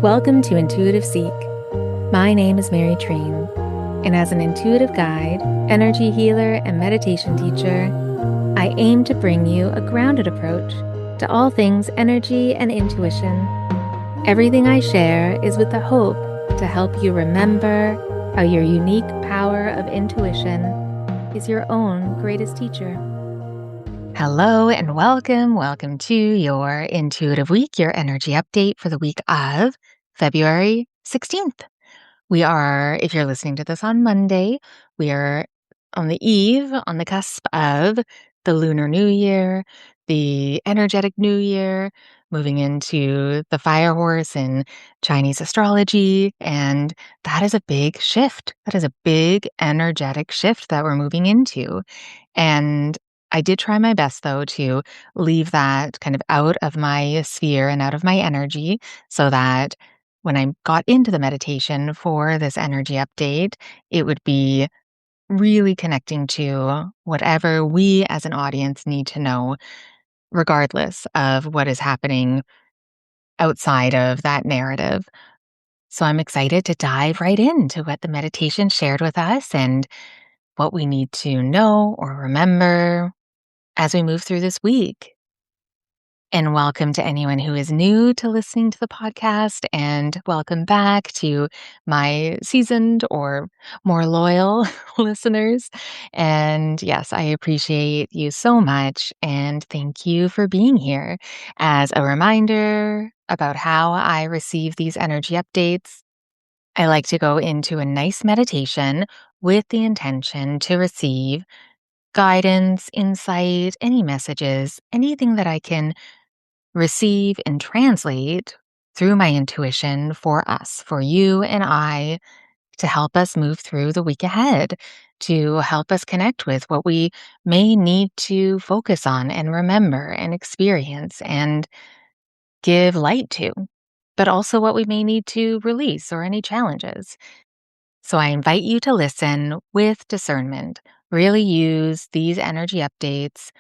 Welcome to Intuitive Seek. My name is Mary Train, and as an intuitive guide, energy healer, and meditation teacher, I aim to bring you a grounded approach to all things energy and intuition. Everything I share is with the hope to help you remember how your unique power of intuition is your own greatest teacher. Hello and welcome to your Intuitive Week, your energy update for the week of February 16th. We are, if you're listening to this on Monday, we are on the cusp of the Lunar New Year, the energetic New Year, moving into the fire horse in Chinese astrology. And that is a big shift. That is a big energetic shift that we're moving into. And I did try my best, though, to leave that kind of out of my sphere and out of my energy so that when I got into the meditation for this energy update, it would be really connecting to whatever we as an audience need to know, regardless of what is happening outside of that narrative. So I'm excited to dive right into what the meditation shared with us and what we need to know or remember as we move through this week. And welcome to anyone who is new to listening to the podcast, and welcome back to my seasoned or more loyal listeners. And yes, I appreciate you so much, and thank you for being here. As a reminder about how I receive these energy updates, I like to go into a nice meditation with the intention to receive guidance, insight, any messages, anything that I can receive and translate through my intuition for us, for you and I, to help us move through the week ahead, to help us connect with what we may need to focus on and remember and experience and give light to, but also what we may need to release or any challenges. So I invite you to listen with discernment. Really use these energy updates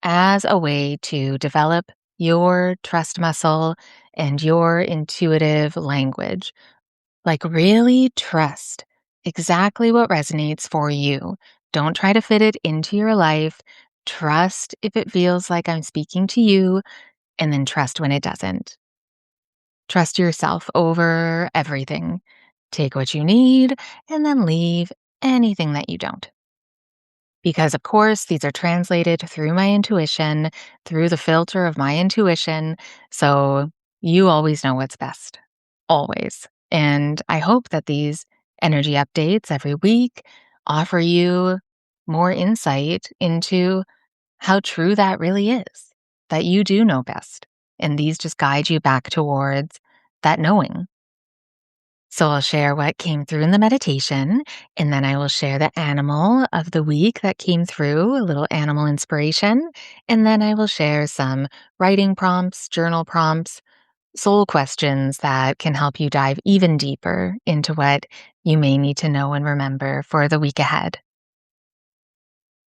as a way to develop your trust muscle and your intuitive language. Like, really trust exactly what resonates for you. Don't try to fit it into your life. Trust if it feels like I'm speaking to you, and then trust when it doesn't. Trust yourself over everything. Take what you need and then leave anything that you don't. Because, of course, these are translated through my intuition, through the filter of my intuition. So you always know what's best, always. And I hope that these energy updates every week offer you more insight into how true that really is, that you do know best. And these just guide you back towards that knowing. So I'll share what came through in the meditation, and then I will share the animal of the week that came through, a little animal inspiration, and then I will share some writing prompts, journal prompts, soul questions that can help you dive even deeper into what you may need to know and remember for the week ahead.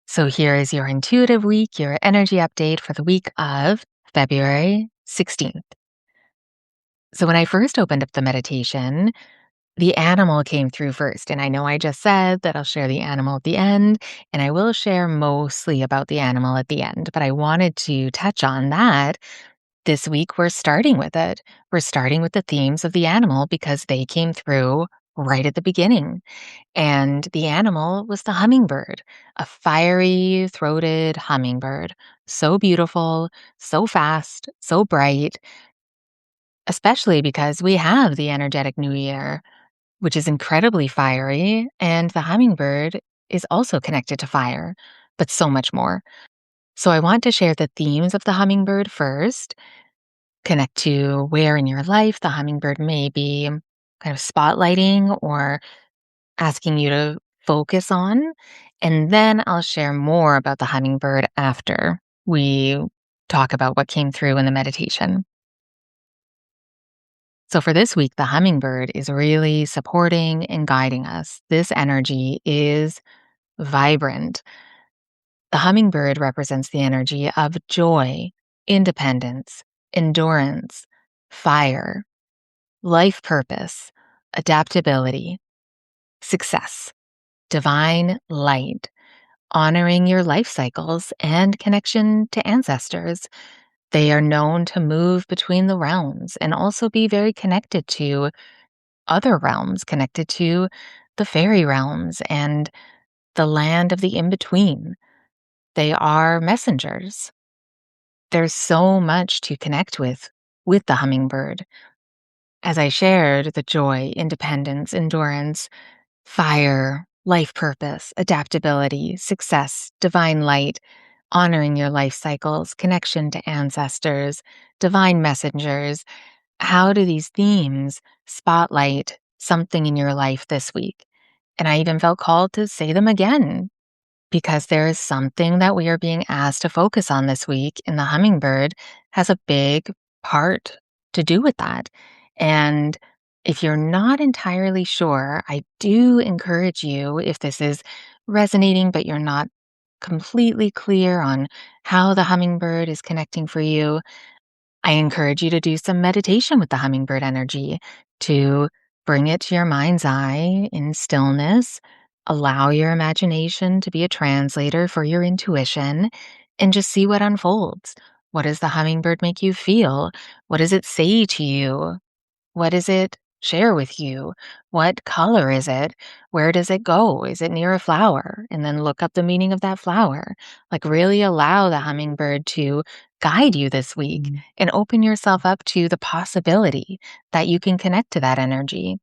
So here is your intuitive week, your energy update for the week of February 16th. So when I first opened up the meditation, the animal came through first, and I know I just said that I'll share the animal at the end, and I will share mostly about the animal at the end, but I wanted to touch on that. This week, we're starting with it. We're starting with the themes of the animal because they came through right at the beginning. And the animal was the hummingbird, a fiery throated hummingbird. So beautiful, so fast, so bright, especially because we have the energetic new year, which is incredibly fiery, and the hummingbird is also connected to fire, but so much more. So I want to share the themes of the hummingbird first, connect to where in your life the hummingbird may be kind of spotlighting or asking you to focus on, and then I'll share more about the hummingbird after we talk about what came through in the meditation. So for this week, the hummingbird is really supporting and guiding us. This energy is vibrant. The hummingbird represents the energy of joy, independence, endurance, fire, life purpose, adaptability, success, divine light, honoring your life cycles, and connection to ancestors. They are known to move between the realms and also be very connected to other realms, connected to the fairy realms and the land of the in between. They are messengers. There's so much to connect with the hummingbird. As I shared, the joy, independence, endurance, fire, life purpose, adaptability, success, divine light, honoring your life cycles, connection to ancestors, divine messengers. How do these themes spotlight something in your life this week? And I even felt called to say them again because there is something that we are being asked to focus on this week, and the hummingbird has a big part to do with that. And if you're not entirely sure, I do encourage you, if this is resonating, but you're not completely clear on how the hummingbird is connecting for you, I encourage you to do some meditation with the hummingbird energy to bring it to your mind's eye in stillness. Allow your imagination to be a translator for your intuition and just see what unfolds. What does the hummingbird make you feel? What does it say to you? What does it share with you? What color is it? Where does it go? Is it near a flower? And then look up the meaning of that flower. Like, really allow the hummingbird to guide you this week and open yourself up to the possibility that you can connect to that energy.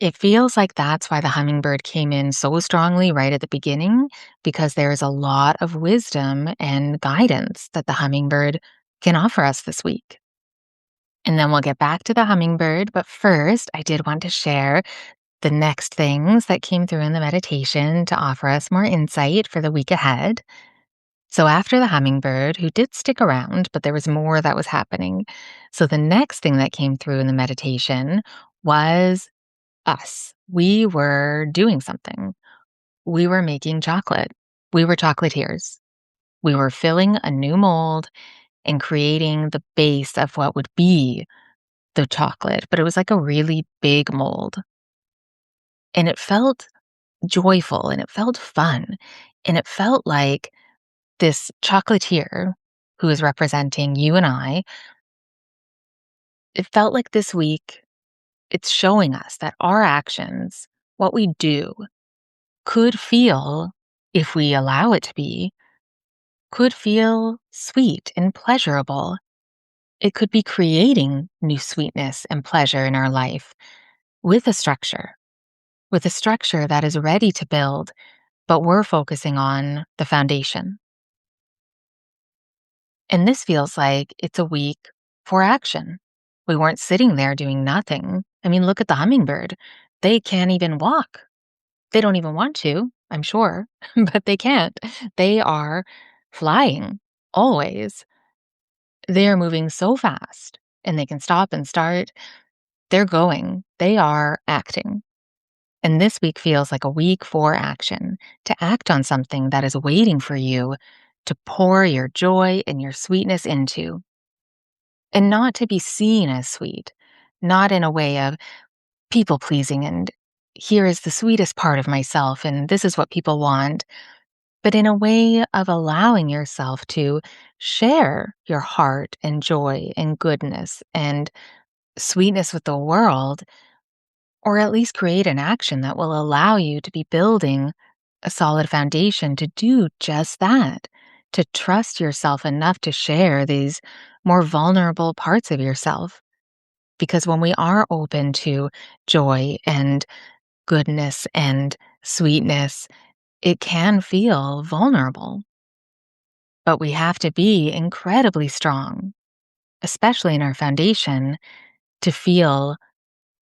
It feels like that's why the hummingbird came in so strongly right at the beginning, because there is a lot of wisdom and guidance that the hummingbird can offer us this week. And then we'll get back to the hummingbird. But first, I did want to share the next things that came through in the meditation to offer us more insight for the week ahead. So, after the hummingbird, who did stick around, but there was more that was happening. So, the next thing that came through in the meditation was us. We were doing something. We were making chocolate. We were chocolatiers. We were filling a new mold and creating the base of what would be the chocolate, but it was like a really big mold. And it felt joyful and it felt fun. And it felt like this chocolatier who is representing you and I, it felt like this week it's showing us that our actions, what we do, could feel, if we allow it to be, could feel sweet and pleasurable. It could be creating new sweetness and pleasure in our life with a structure that is ready to build, but we're focusing on the foundation. And this feels like it's a week for action. We weren't sitting there doing nothing. I mean, look at the hummingbird. They can't even walk. They don't even want to, I'm sure, but they can't. They are flying always. They are moving so fast and they can stop and start. They're going, they are acting. And this week feels like a week for action, to act on something that is waiting for you to pour your joy and your sweetness into. And not to be seen as sweet, not in a way of people pleasing and here is the sweetest part of myself and this is what people want, but in a way of allowing yourself to share your heart and joy and goodness and sweetness with the world, or at least create an action that will allow you to be building a solid foundation to do just that, to trust yourself enough to share these more vulnerable parts of yourself. Because when we are open to joy and goodness and sweetness, it can feel vulnerable. But we have to be incredibly strong, especially in our foundation, to feel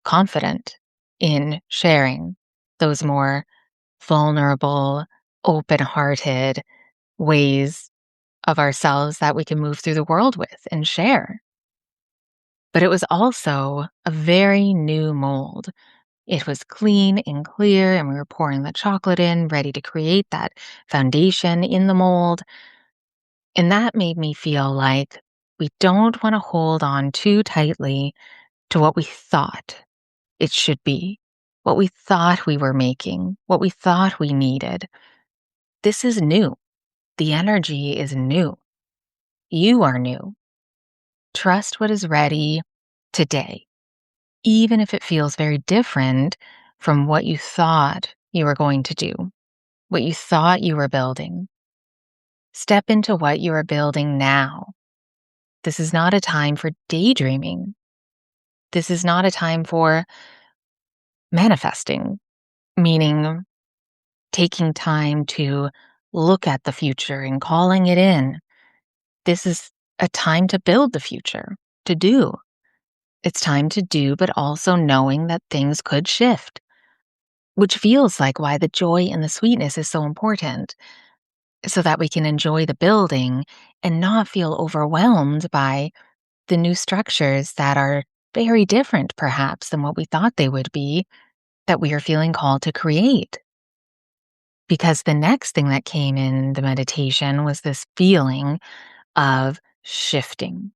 confident in sharing those more vulnerable, open hearted ways of ourselves that we can move through the world with and share. But it was also a very new mold. It was clean and clear, and we were pouring the chocolate in, ready to create that foundation in the mold. And that made me feel like we don't want to hold on too tightly to what we thought it should be, what we thought we were making, what we thought we needed. This is new. The energy is new. You are new. Trust what is ready today, even if it feels very different from what you thought you were going to do, what you thought you were building. Step into what you are building now. This is not a time for daydreaming. This is not a time for manifesting, meaning taking time to look at the future and calling it in. This is a time to build the future, to do. It's time to do, but also knowing that things could shift, which feels like why the joy and the sweetness is so important, so that we can enjoy the building and not feel overwhelmed by the new structures that are very different, perhaps, than what we thought they would be, that we are feeling called to create. Because the next thing that came in the meditation was this feeling of shifting.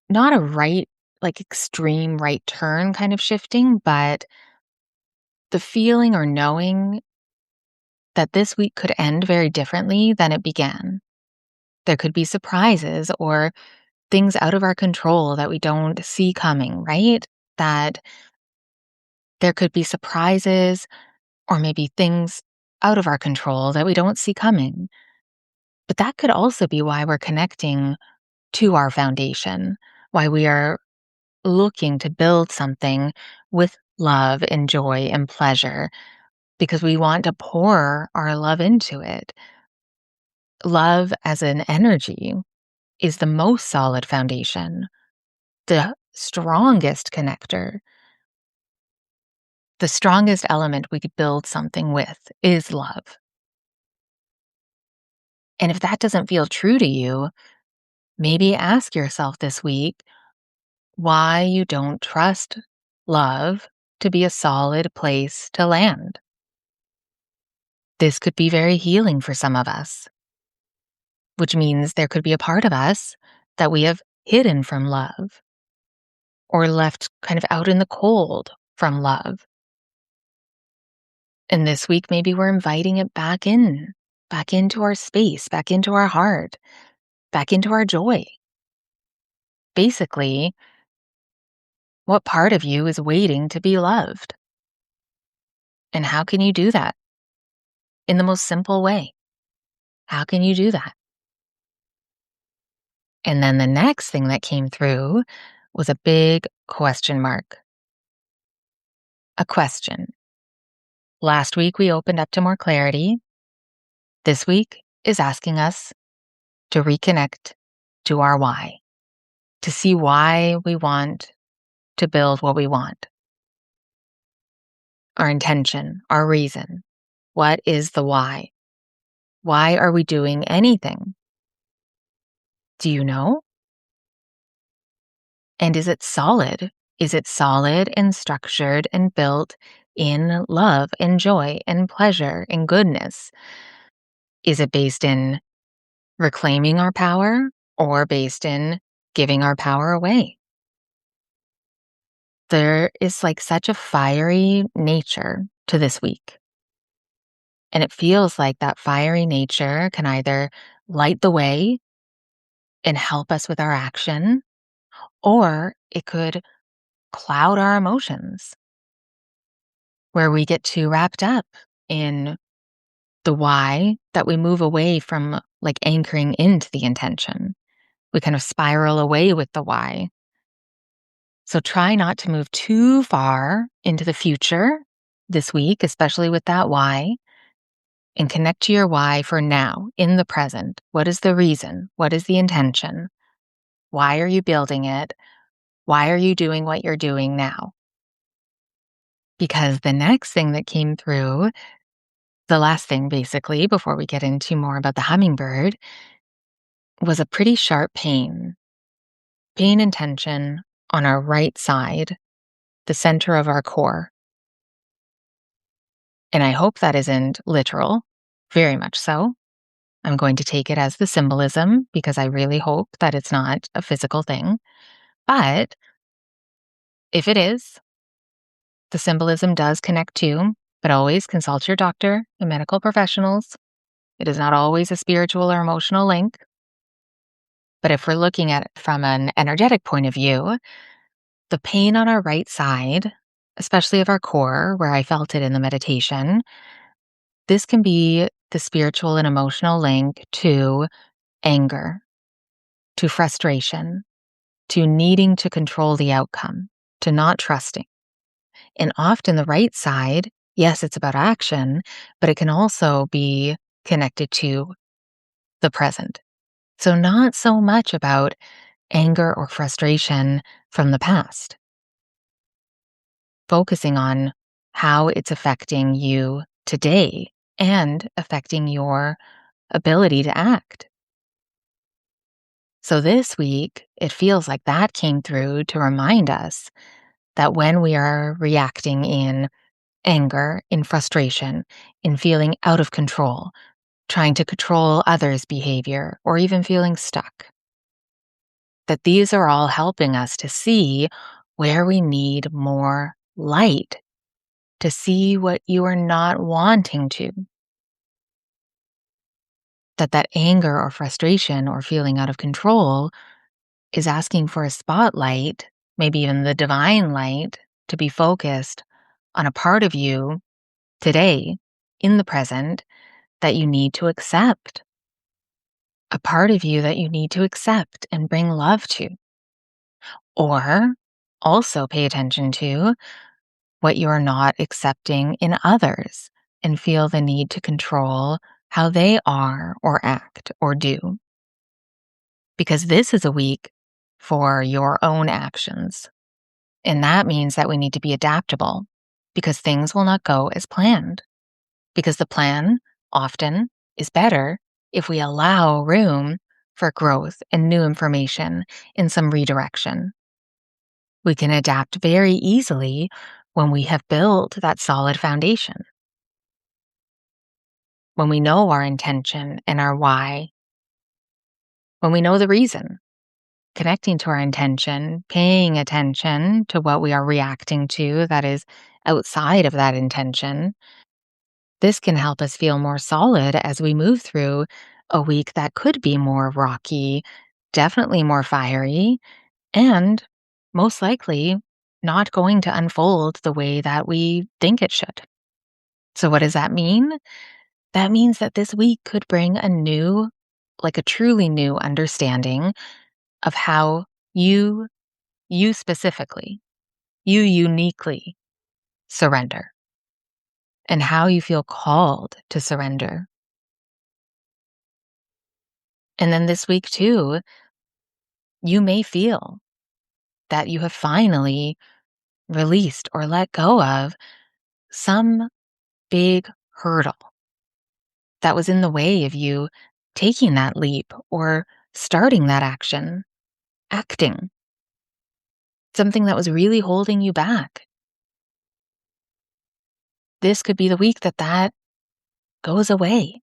Not a right, like extreme right turn kind of shifting, but the feeling or knowing that this week could end very differently than it began. There could be surprises or things out of our control that we don't see coming, right? That there could be surprises or maybe things out of our control that we don't see coming. But that could also be why we're connecting to our foundation, why we are looking to build something with love and joy and pleasure, because we want to pour our love into it. Love as an energy is the most solid foundation, the strongest connector. The strongest element we could build something with is love. And if that doesn't feel true to you, maybe ask yourself this week why you don't trust love to be a solid place to land. This could be very healing for some of us, which means there could be a part of us that we have hidden from love or left kind of out in the cold from love. And this week, maybe we're inviting it back into our space, back into our heart, back into our joy. Basically, what part of you is waiting to be loved? And how can you do that? In the most simple way. How can you do that? And then the next thing that came through was a big question mark. A question. Last week, we opened up to more clarity. This week is asking us to reconnect to our why, to see why we want to build what we want. Our intention, our reason. What is the why? Why are we doing anything? Do you know? And is it solid? Is it solid and structured and built in love and joy and pleasure and goodness? Is it based in reclaiming our power or based in giving our power away? There is like such a fiery nature to this week. And it feels like that fiery nature can either light the way and help us with our action, or it could cloud our emotions where we get too wrapped up in the why that we move away from like anchoring into the intention. We kind of spiral away with the why. So try not to move too far into the future this week, especially with that why, and connect to your why for now, in the present. What is the reason? What is the intention? Why are you building it? Why are you doing what you're doing now? Because the next thing that came through, the last thing basically, before we get into more about the hummingbird, was a pretty sharp pain and tension on our right side, the center of our core. And I hope that isn't literal, very much so. I'm going to take it as the symbolism because I really hope that it's not a physical thing. But If it is, the symbolism does connect too, but always consult your doctor and medical professionals. It is not always a spiritual or emotional link. But if we're looking at it from an energetic point of view, the pain on our right side, especially of our core, where I felt it in the meditation, this can be the spiritual and emotional link to anger, to frustration, to needing to control the outcome, to not trusting. And often the right side, yes, it's about action, but it can also be connected to the present. So, not so much about anger or frustration from the past, focusing on how it's affecting you today and affecting your ability to act. So, this week, it feels like that came through to remind us that when we are reacting in anger, in frustration, in feeling out of control, trying to control others' behavior, or even feeling stuck, that these are all helping us to see where we need more light, to see what you are not wanting to. That anger or frustration or feeling out of control is asking for a spotlight, maybe even the divine light, to be focused on a part of you today, in the present, that you need to accept. A part of you that you need to accept and bring love to. Or also pay attention to what you're not accepting in others and feel the need to control how they are or act or do. Because this is a week for your own actions. And that means that we need to be adaptable because things will not go as planned. Because the plan often is better if we allow room for growth and new information in some redirection. We can adapt very easily when we have built that solid foundation. When we know our intention and our why, when we know the reason, connecting to our intention, paying attention to what we are reacting to that is outside of that intention, this can help us feel more solid as we move through a week that could be more rocky, definitely more fiery, and most likely not going to unfold the way that we think it should. So, what does that mean? That means that this week could bring a new, like a truly new understanding of how you specifically, you uniquely surrender and how you feel called to surrender. And then this week, too, you may feel that you have finally released or let go of some big hurdle that was in the way of you taking that leap or starting that action, acting, something that was really holding you back. This could be the week that goes away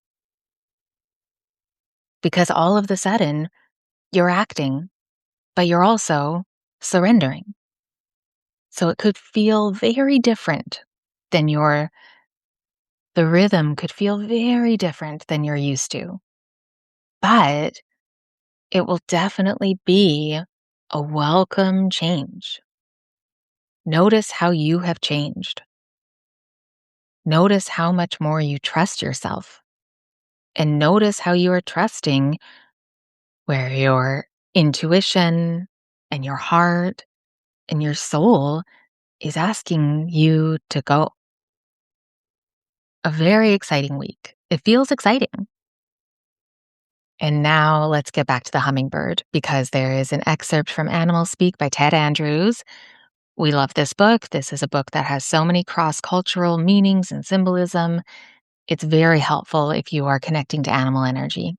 because all of the sudden you're acting, but you're also surrendering. So it could feel very different than the rhythm could feel very different than you're used to. But it will definitely be a welcome change. Notice how you have changed. Notice how much more you trust yourself. And notice how you are trusting where your intuition and your heart and your soul is asking you to go. A very exciting week. It feels exciting. And now let's get back to the hummingbird because there is an excerpt from Animal Speak by Ted Andrews. We love this book. This is a book that has so many cross cultural meanings and symbolism. It's very helpful if you are connecting to animal energy.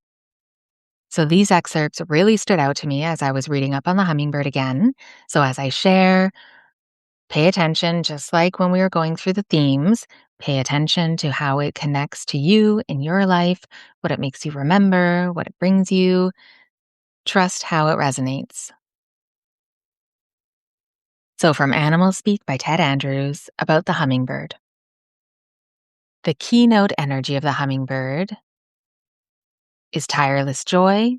So these excerpts really stood out to me as I was reading up on the hummingbird again. So as I share, pay attention, just like when we were going through the themes, pay attention to how it connects to you in your life, what it makes you remember, what it brings you. Trust how it resonates. So, from Animal Speak by Ted Andrews about the hummingbird. The keynote energy of the hummingbird is tireless joy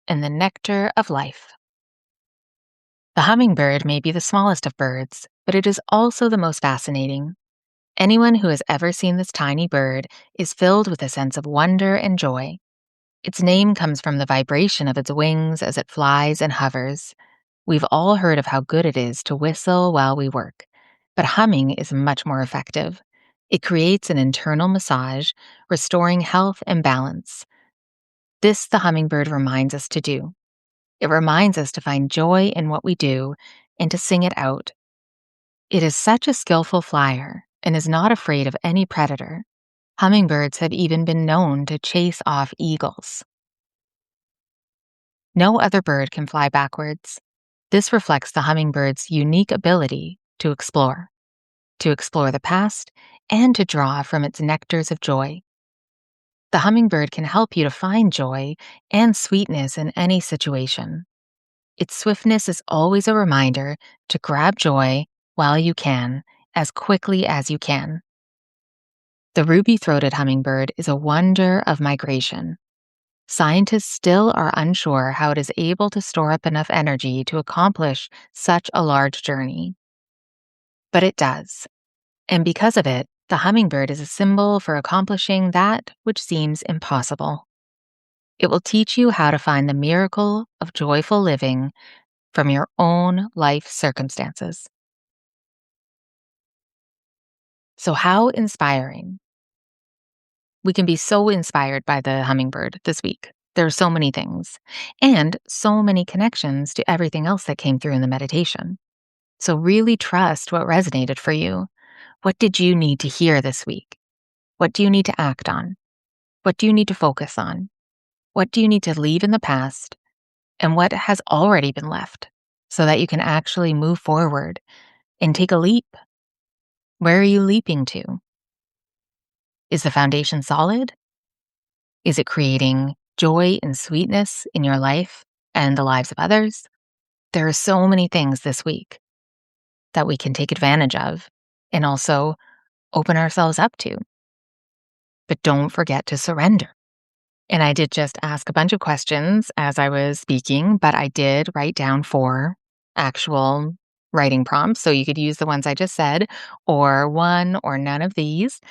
and the nectar of life. The hummingbird may be the smallest of birds, but it is also the most fascinating. Anyone who has ever seen this tiny bird is filled with a sense of wonder and joy. Its name comes from the vibration of its wings as it flies and hovers. We've all heard of how good it is to whistle while we work, but humming is much more effective. It creates an internal massage, restoring health and balance. This the hummingbird reminds us to do. It reminds us to find joy in what we do and to sing it out. It is such a skillful flyer and is not afraid of any predator. Hummingbirds have even been known to chase off eagles. No other bird can fly backwards. This reflects the hummingbird's unique ability to explore the past, and to draw from its nectars of joy. The hummingbird can help you to find joy and sweetness in any situation. Its swiftness is always a reminder to grab joy while you can, as quickly as you can. The ruby-throated hummingbird is a wonder of migration. Scientists still are unsure how it is able to store up enough energy to accomplish such a large journey. But it does. And because of it, the hummingbird is a symbol for accomplishing that which seems impossible. It will teach you how to find the miracle of joyful living from your own life circumstances. So, how inspiring. We can be so inspired by the hummingbird this week. There are so many things, and so many connections to everything else that came through in the meditation. So, really trust what resonated for you. What did you need to hear this week? What do you need to act on? What do you need to focus on? What do you need to leave in the past? And what has already been left so that you can actually move forward and take a leap? Where are you leaping to? Is the foundation solid? Is it creating joy and sweetness in your life and the lives of others? There are so many things this week that we can take advantage of and also open ourselves up to. But don't forget to surrender. And I did just ask a bunch of questions as I was speaking, but I did write down 4 actual writing prompts. So you could use the ones I just said, or one or none of these.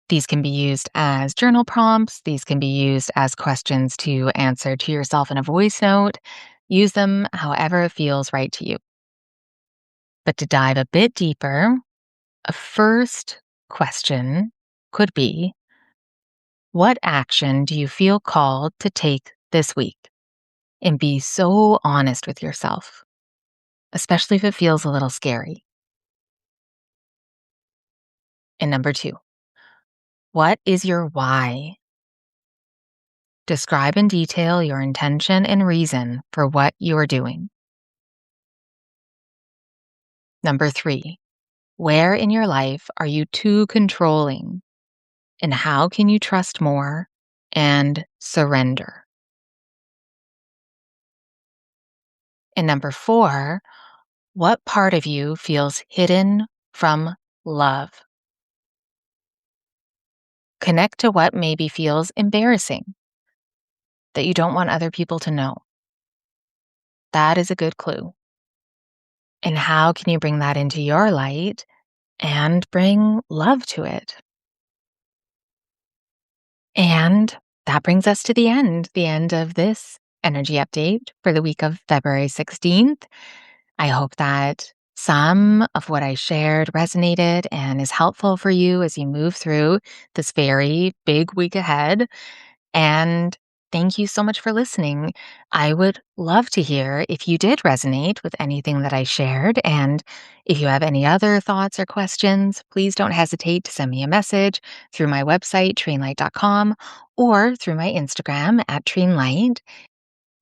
These can be used as journal prompts. These can be used as questions to answer to yourself in a voice note. Use them however it feels right to you. But to dive a bit deeper, a first question could be, what action do you feel called to take this week? And be so honest with yourself, especially if it feels a little scary. And number 2, what is your why? Describe in detail your intention and reason for what you are doing. Number 3, where in your life are you too controlling? And how can you trust more and surrender? And number 4, what part of you feels hidden from love? Connect to what maybe feels embarrassing that you don't want other people to know. That is a good clue. And how can you bring that into your light and bring love to it? And that brings us to the end of this energy update for the week of February 16th. I hope that some of what I shared resonated and is helpful for you as you move through this very big week ahead. And thank you so much for listening. I would love to hear if you did resonate with anything that I shared. And if you have any other thoughts or questions, please don't hesitate to send me a message through my website, treenlight.com, or through my Instagram at treenlight.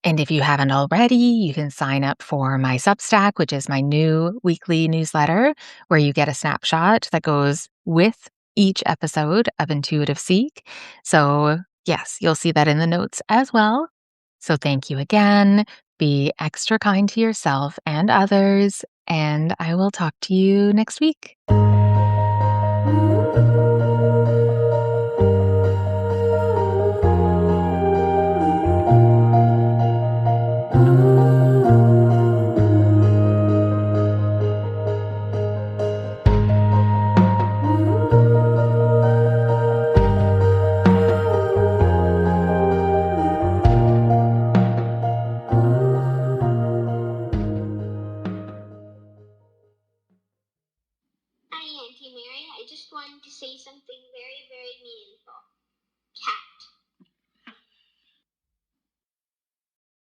And if you haven't already, you can sign up for my Substack, which is my new weekly newsletter, where you get a snapshot that goes with each episode of Intuitive Seek. So, yes, you'll see that in the notes as well. So, thank you again. Be extra kind to yourself and others, and I will talk to you next week. Hi, Auntie Mary. I just wanted to say something very, very meaningful.